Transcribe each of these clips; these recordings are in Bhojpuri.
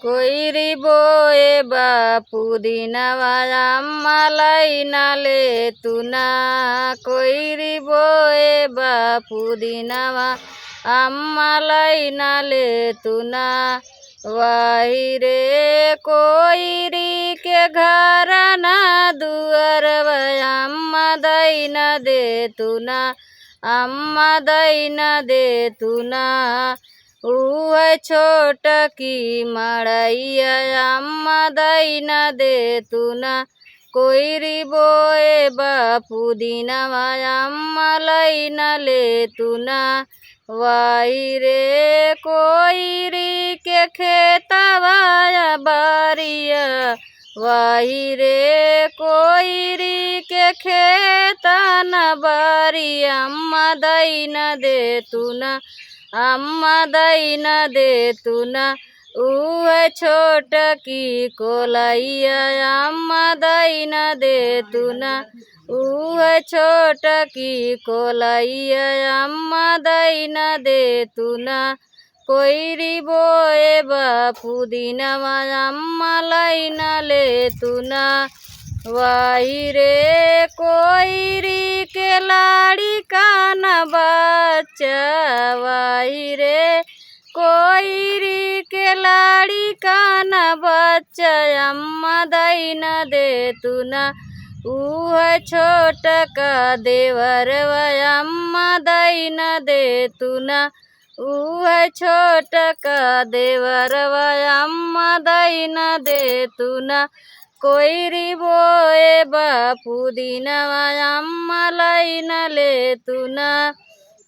कोइरी बोए बापू दिनवा अम्मलैना लेतुना कोइरी बोए बापू दिनवा अम्मलैना लेतुना वाही रे कोइरी के घर ना दुअरवा अम्मा दैना देतुना अम्मा दैना देतुना उह छोट की मड़ैया अम्मा दैना देतुना कोइरी बोए बापू दिनवा अम्मा लैना लेतुना वाही रे कोइरी के खेतवा बारिया वाही रे कोइरी के खेतन बारिया अम्मा दैना देतुना अम्मा दैना देतुना उह छोट की कोलैया अम्मा दैना देतुना उह छोट की कोलैया अम्मा दैना देतुना कोइरी बोए बापू दिनवा अम्मा लैना लेतुना वाही रे कोइरी के लाड़ी कान बच्चा वाही रे कोइरी के लाड़ी कान बच्चा अम्मा दैना देतुना उह छोट का देवर अम्मा दैना देतुना उह छोट का देवर अम्मा दैना देतुना कोइरी बोए बापू दिनवा अम्मा लैना लेतुना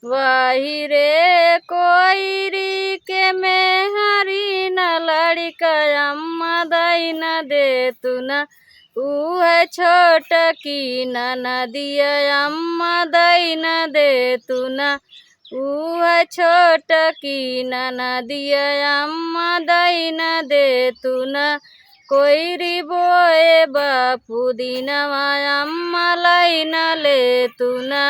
वाही रे कोइरी के मेहरी न लड़का अम्मा दैना देतुना उह छोट की नदिया अम्मा दैना देतुना उह छोट की नदिया अम्मा दैना देतुना कोइरी बोए बापू दिनवा अम्मा लैना लेतुना।